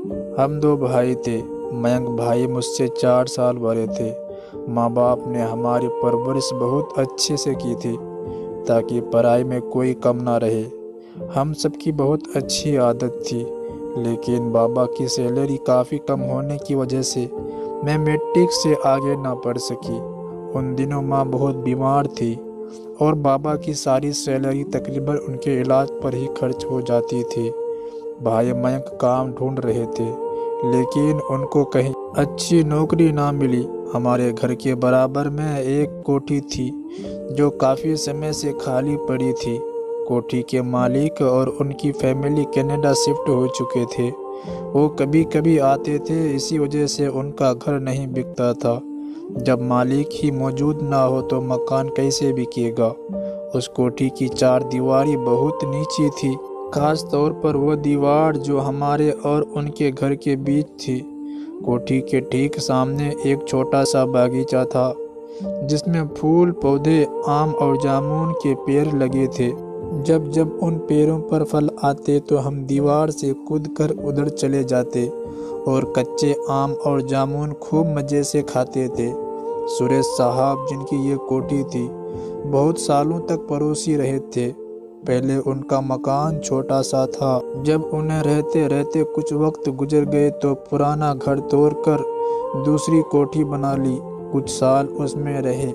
हम दो भाई थे। मयंक भाई मुझसे 4 साल बड़े थे। माँ बाप ने हमारी परवरिश बहुत अच्छे से की थी ताकि पढ़ाई में कोई कम ना रहे। हम सबकी बहुत अच्छी आदत थी, लेकिन बाबा की सैलरी काफ़ी कम होने की वजह से मैं मैट्रिक से आगे ना पढ़ सकी। उन दिनों माँ बहुत बीमार थी और बाबा की सारी सैलरी तकरीबन उनके इलाज पर ही खर्च हो जाती थी। भाई मयंक काम ढूंढ रहे थे, लेकिन उनको कहीं अच्छी नौकरी ना मिली। हमारे घर के बराबर में एक कोठी थी जो काफ़ी समय से खाली पड़ी थी। कोठी के मालिक और उनकी फैमिली कनाडा शिफ्ट हो चुके थे। वो कभी कभी आते थे, इसी वजह से उनका घर नहीं बिकता था। जब मालिक ही मौजूद ना हो तो मकान कैसे बिकेगा। उस कोठी की 4 दीवारी बहुत नीची थी, खास तौर पर वो दीवार जो हमारे और उनके घर के बीच थी। कोठी के ठीक सामने एक छोटा सा बागीचा था जिसमें फूल पौधे, आम और जामुन के पेड़ लगे थे। जब जब उन पेड़ों पर फल आते तो हम दीवार से कूदकर उधर चले जाते और कच्चे आम और जामुन खूब मज़े से खाते थे। सुरेश साहब, जिनकी ये कोठी थी, बहुत सालों तक पड़ोसी रहे थे। पहले उनका मकान छोटा सा था। जब उन्हें रहते रहते कुछ वक्त गुजर गए तो पुराना घर तोड़कर दूसरी कोठी बना ली। कुछ साल उसमें रहे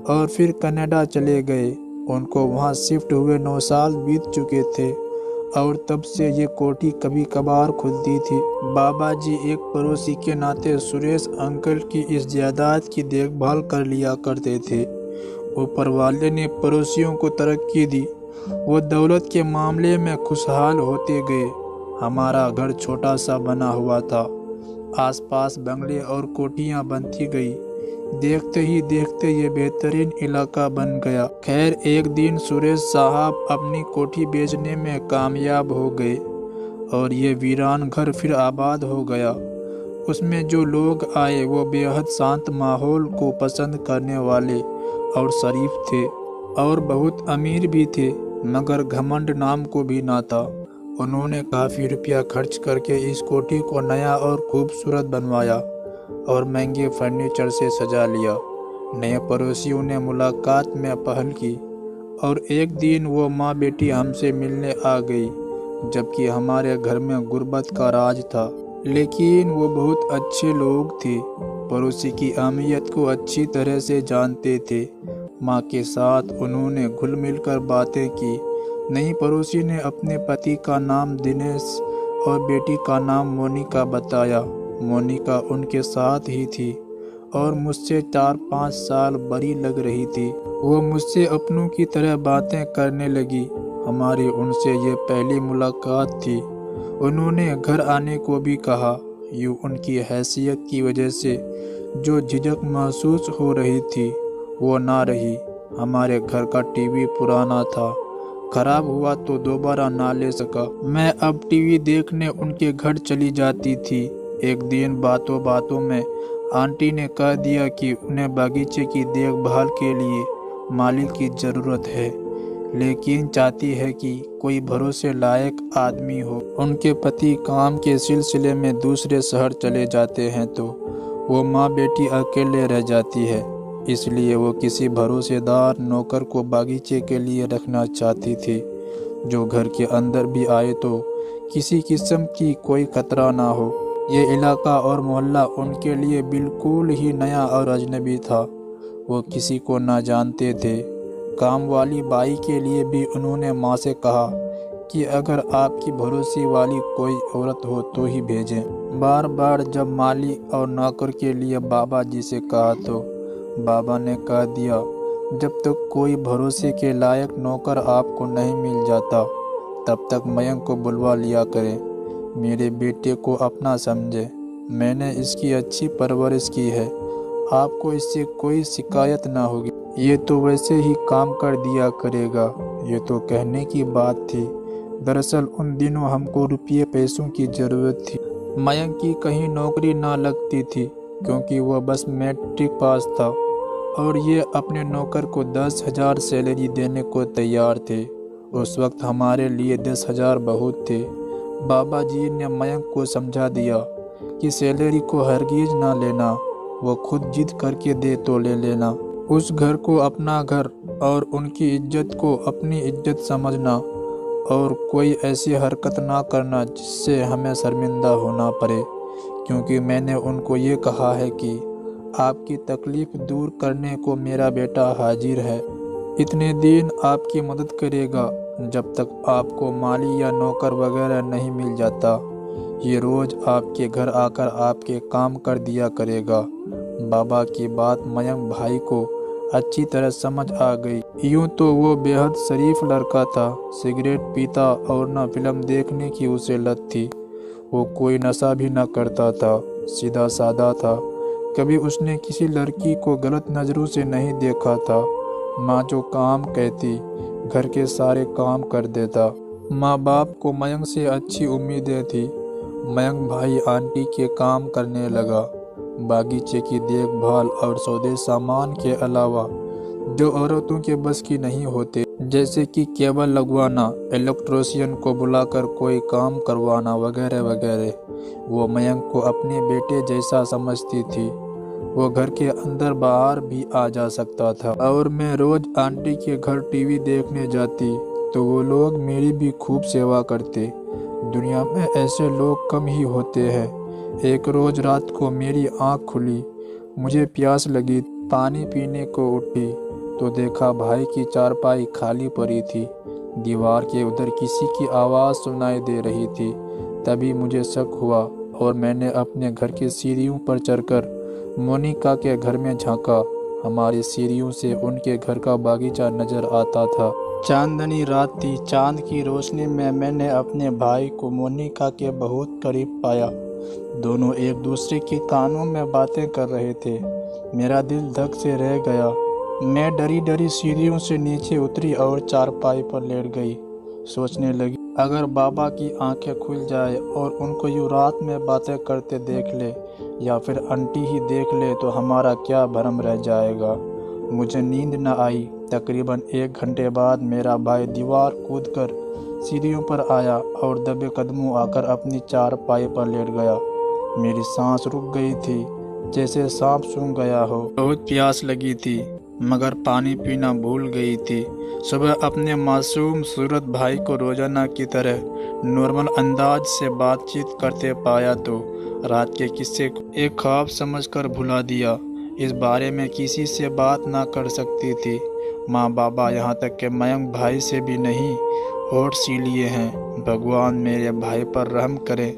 और फिर कनाडा चले गए। उनको वहाँ शिफ्ट हुए 9 साल बीत चुके थे और तब से ये कोठी कभी कभार खुलती थी। बाबा जी एक पड़ोसी के नाते सुरेश अंकल की इस जायदाद की देखभाल कर लिया करते थे। ऊपर वाले ने पड़ोसियों को तरक्की दी। वो दौलत के मामले में खुशहाल होते गए। हमारा घर छोटा सा बना हुआ था। आसपास बंगले और कोठियाँ बनती गई। देखते ही देखते ये बेहतरीन इलाका बन गया। खैर, एक दिन सुरेश साहब अपनी कोठी बेचने में कामयाब हो गए और ये वीरान घर फिर आबाद हो गया। उसमें जो लोग आए वो बेहद शांत माहौल को पसंद करने वाले और शरीफ थे और बहुत अमीर भी थे, मगर घमंड नाम को भी ना था। उन्होंने काफ़ी रुपया खर्च करके इस कोठी को नया और खूबसूरत बनवाया और महंगे फर्नीचर से सजा लिया। नए पड़ोसियों ने मुलाकात में पहल की और एक दिन वो माँ बेटी हमसे मिलने आ गई, जबकि हमारे घर में गुर्बत का राज था। लेकिन वो बहुत अच्छे लोग थे, पड़ोसी की अहमियत को अच्छी तरह से जानते थे। माँ के साथ उन्होंने घुल मिलकर बातें की। नई पड़ोसी ने अपने पति का नाम दिनेश और बेटी का नाम मोनिका बताया। मोनिका उनके साथ ही थी और मुझसे 4-5 साल बड़ी लग रही थी। वो मुझसे अपनों की तरह बातें करने लगी। हमारी उनसे ये पहली मुलाकात थी। उन्होंने घर आने को भी कहा। यूँ उनकी हैसियत की वजह से जो झिझक महसूस हो रही थी वो ना रही। हमारे घर का टीवी पुराना था, खराब हुआ तो दोबारा ना ले सका। मैं अब टीवी देखने उनके घर चली जाती थी। एक दिन बातों बातों में आंटी ने कह दिया कि उन्हें बागीचे की देखभाल के लिए माली की ज़रूरत है, लेकिन चाहती है कि कोई भरोसे लायक आदमी हो। उनके पति काम के सिलसिले में दूसरे शहर चले जाते हैं तो वो माँ बेटी अकेले रह जाती है। इसलिए वो किसी भरोसेदार नौकर को बागीचे के लिए रखना चाहती थी, जो घर के अंदर भी आए तो किसी किस्म की कोई खतरा ना हो। ये इलाका और मोहल्ला उनके लिए बिल्कुल ही नया और अजनबी था। वो किसी को ना जानते थे। काम वाली बाई के लिए भी उन्होंने माँ से कहा कि अगर आपकी भरोसे वाली कोई औरत हो तो ही भेजें। बार बार जब माली और नौकर के लिए बाबा जी से कहा तो बाबा ने कह दिया, जब तक कोई भरोसे के लायक नौकर आपको नहीं मिल जाता तब तक मयंक को बुलवा लिया करें। मेरे बेटे को अपना समझे। मैंने इसकी अच्छी परवरिश की है। आपको इससे कोई शिकायत ना होगी। ये तो वैसे ही काम कर दिया करेगा। ये तो कहने की बात थी। दरअसल उन दिनों हमको रुपये पैसों की ज़रूरत थी। मयंक की कहीं नौकरी ना लगती थी क्योंकि वह बस मैट्रिक पास था और ये अपने नौकर को 10,000 सैलरी देने को तैयार थे। उस वक्त हमारे लिए 10,000 बहुत थे, बाबा जी ने मयंक को समझा दिया कि सैलरी को हरगिज ना लेना, वो खुद जिद करके दे तो ले लेना। उस घर को अपना घर और उनकी इज्जत को अपनी इज्जत समझना और कोई ऐसी हरकत ना करना जिससे हमें शर्मिंदा होना पड़े, क्योंकि मैंने उनको ये कहा है कि आपकी तकलीफ़ दूर करने को मेरा बेटा हाजिर है। इतने दिन आपकी मदद करेगा जब तक आपको माली या नौकर वगैरह नहीं मिल जाता। ये रोज़ आपके घर आकर आपके काम कर दिया करेगा। बाबा की बात मयंक भाई को अच्छी तरह समझ आ गई। यूं तो वो बेहद शरीफ लड़का था, सिगरेट पीता और न फिल्म देखने की उसे लत थी। वो कोई नशा भी न करता था, सीधा सादा था। कभी उसने किसी लड़की को गलत नज़रों से नहीं देखा था। माँ जो काम कहती घर के सारे काम कर देता। माँ बाप को मयंक से अच्छी उम्मीदें थी। मयंक भाई आंटी के काम करने लगा। बागीचे की देखभाल और सौदे सामान के अलावा जो औरतों के बस की नहीं होते, जैसे कि केबल लगवाना, इलेक्ट्रीशियन को बुलाकर कोई काम करवाना वगैरह वगैरह, वो मयंक को अपने बेटे जैसा समझती थी। वो घर के अंदर बाहर भी आ जा सकता था। और मैं रोज आंटी के घर टीवी देखने जाती तो वो लोग मेरी भी खूब सेवा करते। दुनिया में ऐसे लोग कम ही होते हैं। एक रोज रात को मेरी आंख खुली, मुझे प्यास लगी, पानी पीने को उठी तो देखा भाई की चारपाई खाली पड़ी थी। दीवार के उधर किसी की आवाज़ सुनाई दे रही थी। तभी मुझे शक हुआ और मैंने अपने घर की सीढ़ियों पर चढ़कर मोनिका के घर में झांका। हमारी सीढ़ियों से उनके घर का बागीचा नजर आता था। चांदनी रात थी। चांद की रोशनी में मैंने अपने भाई को मोनिका के बहुत करीब पाया। दोनों एक दूसरे के कानों में बातें कर रहे थे। मेरा दिल धक से रह गया। मैं डरी डरी सीढ़ियों से नीचे उतरी और चारपाई पर लेट गई। सोचने लगी, अगर बाबा की आंखें खुल जाए और उनको यूँ रात में बातें करते देख ले या फिर आंटी ही देख ले तो हमारा क्या भरम रह जाएगा। मुझे नींद न आई। तकरीबन 1 घंटे बाद मेरा भाई दीवार कूदकर सीढ़ियों पर आया और दबे कदमों आकर अपनी चारपाई पर लेट गया। मेरी सांस रुक गई थी, जैसे सांप सूंघ गया हो। बहुत प्यास लगी थी मगर पानी पीना भूल गई थी। सुबह अपने मासूम सूरत भाई को रोजाना की तरह नॉर्मल अंदाज से बातचीत करते पाया तो रात के किस्से को एक ख्वाब समझकर भुला दिया। इस बारे में किसी से बात ना कर सकती थी। माँ बाबा यहाँ तक के मयंक भाई से भी नहीं होठ सी लिए हैं। भगवान मेरे भाई पर रहम करे,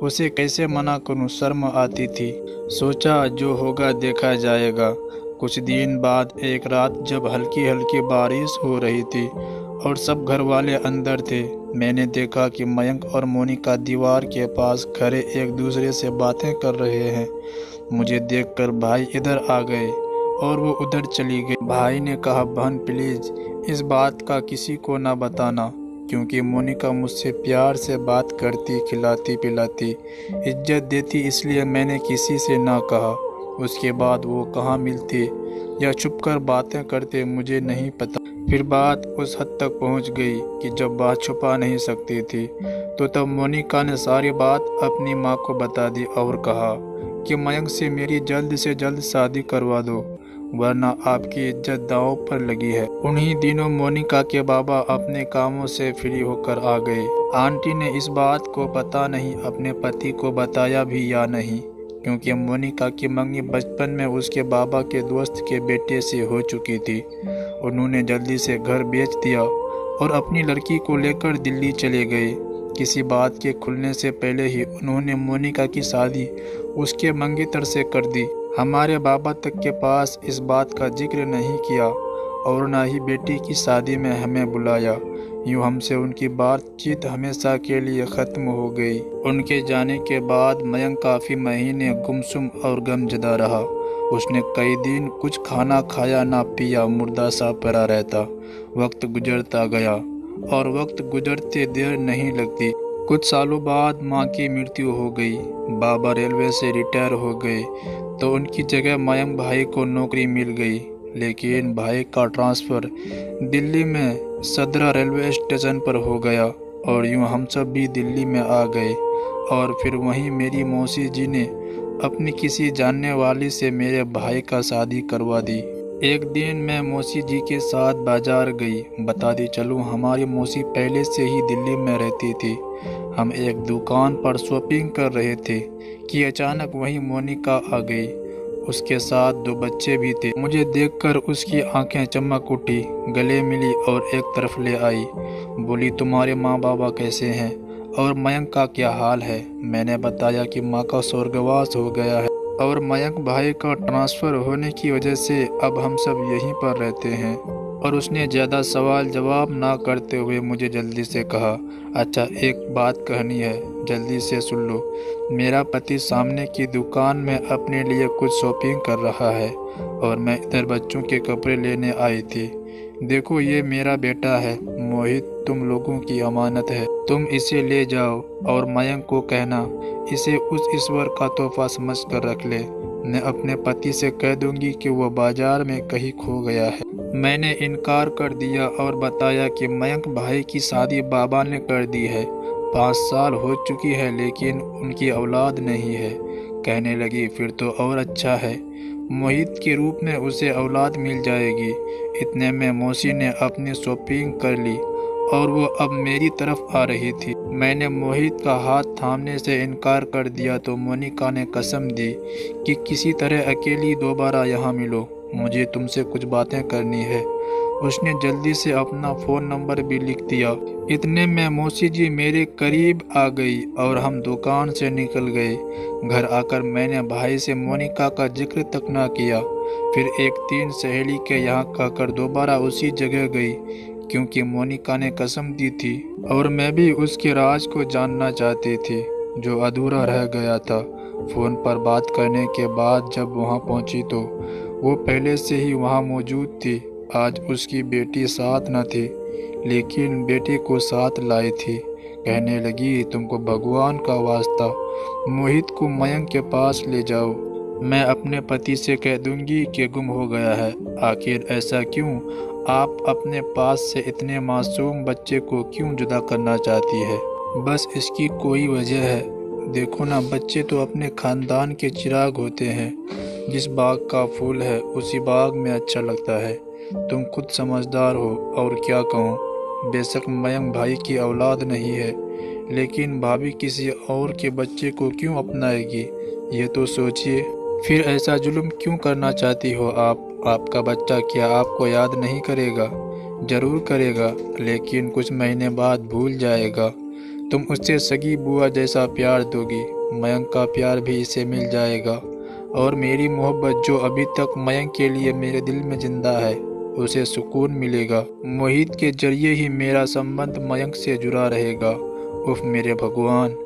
उसे कैसे मना करूँ, शर्म आती थी। सोचा जो होगा देखा जाएगा। कुछ दिन बाद एक रात जब हल्की हल्की बारिश हो रही थी और सब घर वाले अंदर थे, मैंने देखा कि मयंक और मोनिका दीवार के पास खड़े एक दूसरे से बातें कर रहे हैं। मुझे देखकर भाई इधर आ गए और वो उधर चली गई। भाई ने कहा, बहन प्लीज इस बात का किसी को ना बताना, क्योंकि मोनिका मुझसे प्यार से बात करती, खिलाती पिलाती, इज्जत देती, इसलिए मैंने किसी से ना कहा। उसके बाद वो कहाँ मिलते या छुपकर बातें करते मुझे नहीं पता। फिर बात उस हद तक पहुंच गई कि जब बात छुपा नहीं सकती थी तो तब मोनिका ने सारी बात अपनी माँ को बता दी और कहा कि मयंक से मेरी जल्द से जल्द शादी करवा दो, वरना आपकी इज्जत दांव पर लगी है। उन्हीं दिनों मोनिका के बाबा अपने कामों से फ्री होकर आ गए। आंटी ने इस बात को पता नहीं अपने पति को बताया भी या नहीं, क्योंकि मोनिका की मंगनी बचपन में उसके बाबा के दोस्त के बेटे से हो चुकी थी। उन्होंने जल्दी से घर बेच दिया और अपनी लड़की को लेकर दिल्ली चले गए। किसी बात के खुलने से पहले ही उन्होंने मोनिका की शादी उसके मंगेतर से कर दी। हमारे बाबा तक के पास इस बात का जिक्र नहीं किया और न ही बेटी की शादी में हमें बुलाया। यूँ हमसे उनकी बातचीत हमेशा के लिए ख़त्म हो गई। उनके जाने के बाद मयंक काफ़ी महीने गुमसुम और गमज़दा रहा। उसने कई दिन कुछ खाना खाया ना पिया, मुर्दा सा पड़ा रहता। वक्त गुजरता गया और वक्त गुजरते देर नहीं लगती। कुछ सालों बाद माँ की मृत्यु हो गई। बाबा रेलवे से रिटायर हो गए तो उनकी जगह मयंक भाई को नौकरी मिल गई, लेकिन भाई का ट्रांसफ़र दिल्ली में सदरा रेलवे स्टेशन पर हो गया। और यूं हम सब भी दिल्ली में आ गए। और फिर वहीं मेरी मौसी जी ने अपनी किसी जानने वाली से मेरे भाई का शादी करवा दी। एक दिन मैं मौसी जी के साथ बाजार गई। बता दी चलूँ, हमारी मौसी पहले से ही दिल्ली में रहती थी। हम एक दुकान पर शॉपिंग कर रहे थे कि अचानक वहीं मोनिका आ गई। उसके साथ 2 बच्चे भी थे। मुझे देखकर उसकी आंखें चमक उठी, गले मिली और एक तरफ ले आई। बोली, तुम्हारे माँ बाबा कैसे हैं और मयंक का क्या हाल है? मैंने बताया कि माँ का स्वर्गवास हो गया है और मयंक भाई का ट्रांसफ़र होने की वजह से अब हम सब यहीं पर रहते हैं। और उसने ज़्यादा सवाल जवाब ना करते हुए मुझे जल्दी से कहा, अच्छा एक बात कहनी है, जल्दी से सुन लो। मेरा पति सामने की दुकान में अपने लिए कुछ शॉपिंग कर रहा है और मैं इधर बच्चों के कपड़े लेने आई थी। देखो, ये मेरा बेटा है मोहित, तुम लोगों की अमानत है, तुम इसे ले जाओ और मयंक को कहना इसे उस ईश्वर का तोहफा समझ कर रख ले। मैं अपने पति से कह दूंगी कि वो बाजार में कहीं खो गया है। मैंने इनकार कर दिया और बताया कि मयंक भाई की शादी बाबा ने कर दी है, 5 साल हो चुकी है, लेकिन उनकी औलाद नहीं है। कहने लगी, फिर तो और अच्छा है, मोहित के रूप में उसे औलाद मिल जाएगी। इतने में मौसी ने अपनी शॉपिंग कर ली और वो अब मेरी तरफ आ रही थी। मैंने मोहित का हाथ थामने से इनकार कर दिया तो मोनिका ने कसम दी कि किसी तरह अकेली दोबारा यहाँ मिलो, मुझे तुमसे कुछ बातें करनी है। उसने जल्दी से अपना फ़ोन नंबर भी लिख दिया। इतने में मौसी जी मेरे करीब आ गई और हम दुकान से निकल गए। घर आकर मैंने भाई से मोनिका का जिक्र तक ना किया। फिर एक 3 सहेली के यहाँ कहकर दोबारा उसी जगह गई, क्योंकि मोनिका ने कसम दी थी और मैं भी उसके राज को जानना चाहती थी जो अधूरा रह गया था। फ़ोन पर बात करने के बाद जब वहाँ पहुँची तो वो पहले से ही वहाँ मौजूद थी। आज उसकी बेटी साथ न थी, लेकिन बेटे को साथ लाई थी। कहने लगी, तुमको भगवान का वास्ता मोहित को मयंक के पास ले जाओ, मैं अपने पति से कह दूंगी कि गुम हो गया है। आखिर ऐसा क्यों? आप अपने पास से इतने मासूम बच्चे को क्यों जुदा करना चाहती है? बस इसकी कोई वजह है। देखो ना, बच्चे तो अपने खानदान के चिराग होते हैं। जिस बाग का फूल है उसी बाग में अच्छा लगता है। तुम खुद समझदार हो और क्या कहूँ। बेशक मयंक भाई की औलाद नहीं है, लेकिन भाभी किसी और के बच्चे को क्यों अपनाएगी, ये तो सोचिए। फिर ऐसा जुल्म क्यों करना चाहती हो आप? आपका बच्चा क्या आपको याद नहीं करेगा? ज़रूर करेगा, लेकिन कुछ महीने बाद भूल जाएगा। तुम उससे सगी बुआ जैसा प्यार दोगी, मयंक का प्यार भी इसे मिल जाएगा और मेरी मोहब्बत जो अभी तक मयंक के लिए मेरे दिल में जिंदा है उसे सुकून मिलेगा। मोहित के जरिए ही मेरा संबंध मयंक से जुड़ा रहेगा। उफ मेरे भगवान,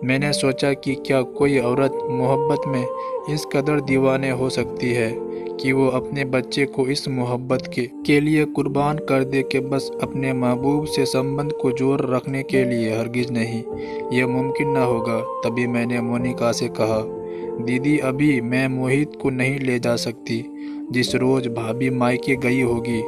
मैंने सोचा कि क्या कोई औरत मोहब्बत में इस कदर दीवाने हो सकती है कि वो अपने बच्चे को इस मोहब्बत के लिए कुर्बान कर दे कि बस अपने महबूब से संबंध को जोड़ रखने के लिए। हरगिज नहीं, यह मुमकिन ना होगा। तभी मैंने मोनिका से कहा, दीदी अभी मैं मोहित को नहीं ले जा सकती। जिस रोज़ भाभी मायके गई होगी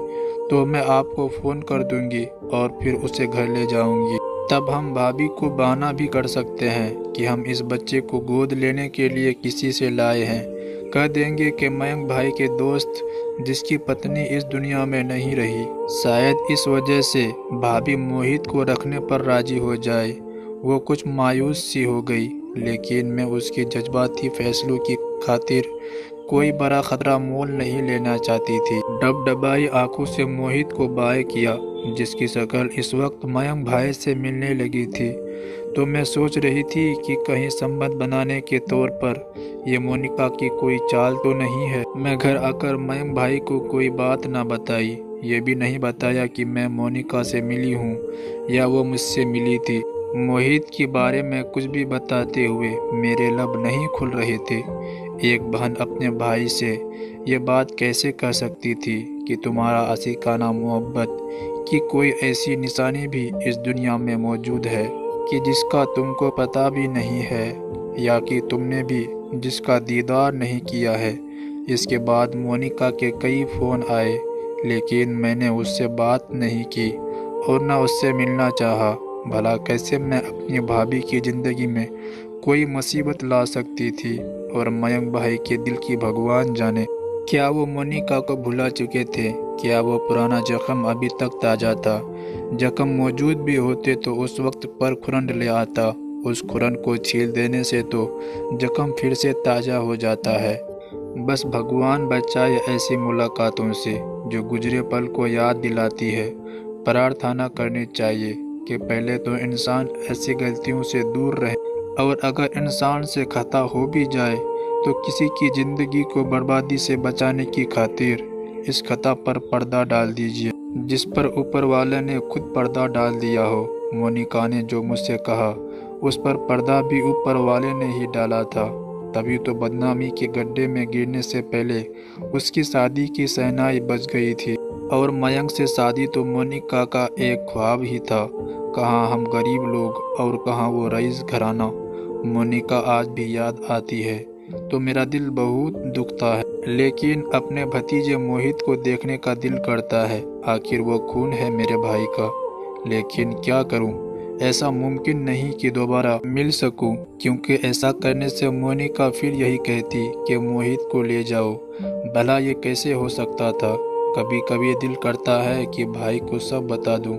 तो मैं आपको फ़ोन कर दूंगी और फिर उसे घर ले जाऊंगी। तब हम भाभी को बहाना भी कर सकते हैं कि हम इस बच्चे को गोद लेने के लिए किसी से लाए हैं। कह देंगे कि मयंक भाई के दोस्त जिसकी पत्नी इस दुनिया में नहीं रही, शायद इस वजह से भाभी मोहित को रखने पर राजी हो जाए। वो कुछ मायूस सी हो गई, लेकिन मैं उसके जज्बाती फैसलों की खातिर कोई बड़ा खतरा मोल नहीं लेना चाहती थी। डबडबाई आंखों से मोहित को बाय किया, जिसकी शक्ल इस वक्त मयंक भाई से मिलने लगी थी। तो मैं सोच रही थी कि कहीं संबंध बनाने के तौर पर ये मोनिका की कोई चाल तो नहीं है। मैं घर आकर मयंक भाई को कोई बात ना बताई, ये भी नहीं बताया कि मैं मोनिका से मिली हूँ या वो मुझसे मिली थी। मोहित के बारे में कुछ भी बताते हुए मेरे लब नहीं खुल रहे थे। एक बहन अपने भाई से ये बात कैसे कह सकती थी कि तुम्हारा आशिकाना मोहब्बत की कोई ऐसी निशानी भी इस दुनिया में मौजूद है कि जिसका तुमको पता भी नहीं है, या कि तुमने भी जिसका दीदार नहीं किया है। इसके बाद मोनिका के कई फ़ोन आए, लेकिन मैंने उससे बात नहीं की और ना उससे मिलना चाहा। भला कैसे मैं अपनी भाभी की ज़िंदगी में कोई मुसीबत ला सकती थी। और मयंक भाई के दिल की भगवान जाने, क्या वो मोनिका को भुला चुके थे? क्या वो पुराना जख्म अभी तक ताज़ा था? जख्म मौजूद भी होते तो उस वक्त पर खुरंड ले आता। उस खुरन को छील देने से तो जख्म फिर से ताज़ा हो जाता है। बस भगवान बचाए ऐसी मुलाकातों से जो गुजरे पल को याद दिलाती है। प्रार्थना करनी चाहिए कि पहले तो इंसान ऐसी गलतियों से दूर रहे, और अगर इंसान से खता हो भी जाए तो किसी की ज़िंदगी को बर्बादी से बचाने की खातिर इस खता पर पर्दा डाल दीजिए, जिस पर ऊपर वाले ने खुद पर्दा डाल दिया हो। मोनिका ने जो मुझसे कहा उस पर पर्दा भी ऊपर वाले ने ही डाला था। तभी तो बदनामी के गड्ढे में गिरने से पहले उसकी शादी की शहनाई बज गई थी। और मयंक से शादी तो मोनिका का एक ख्वाब ही था। कहाँ हम गरीब लोग और कहाँ वो रईस घराना। मोनिका आज भी याद आती है तो मेरा दिल बहुत दुखता है, लेकिन अपने भतीजे मोहित को देखने का दिल करता है। आखिर वो खून है मेरे भाई का। लेकिन क्या करूं, ऐसा मुमकिन नहीं कि दोबारा मिल सकूं, क्योंकि ऐसा करने से मोनिका फिर यही कहती कि मोहित को ले जाओ। भला ये कैसे हो सकता था? कभी कभी दिल करता है कि भाई को सब बता दूं,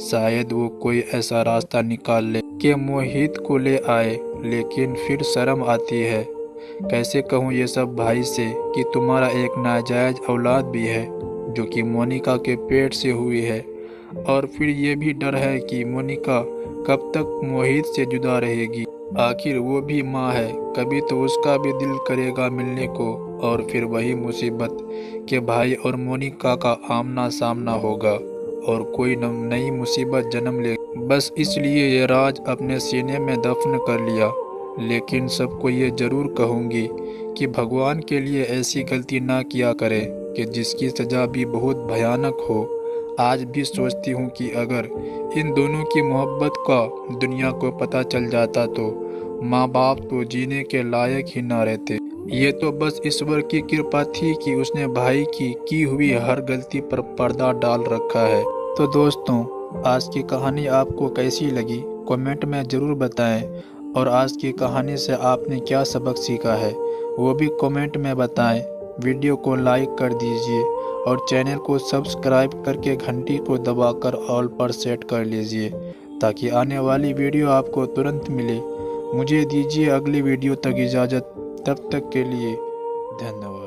शायद वो कोई ऐसा रास्ता निकाल ले कि मोहित को ले आए। लेकिन फिर शर्म आती है, कैसे कहूँ ये सब भाई से कि तुम्हारा एक नाजायज औलाद भी है जो कि मोनिका के पेट से हुई है। और फिर ये भी डर है कि मोनिका कब तक मोहित से जुदा रहेगी। आखिर वो भी माँ है, कभी तो उसका भी दिल करेगा मिलने को। और फिर वही मुसीबत कि भाई और मोनिका का आमना सामना होगा और कोई नई मुसीबत जन्म ले। बस इसलिए ये राज अपने सीने में दफन कर लिया। लेकिन सबको ये ज़रूर कहूँगी कि भगवान के लिए ऐसी गलती ना किया करे कि जिसकी सज़ा भी बहुत भयानक हो। आज भी सोचती हूँ कि अगर इन दोनों की मोहब्बत का दुनिया को पता चल जाता तो माँ बाप तो जीने के लायक ही ना रहते। ये तो बस ईश्वर की कृपा थी कि उसने भाई की हुई हर गलती पर पर्दा डाल रखा है। तो दोस्तों, आज की कहानी आपको कैसी लगी कमेंट में ज़रूर बताएं। और आज की कहानी से आपने क्या सबक सीखा है वो भी कमेंट में बताएं। वीडियो को लाइक कर दीजिए और चैनल को सब्सक्राइब करके घंटी को दबाकर ऑल पर सेट कर लीजिए ताकि आने वाली वीडियो आपको तुरंत मिले। मुझे दीजिए अगली वीडियो तक इजाज़त, तब तक के लिए धन्यवाद।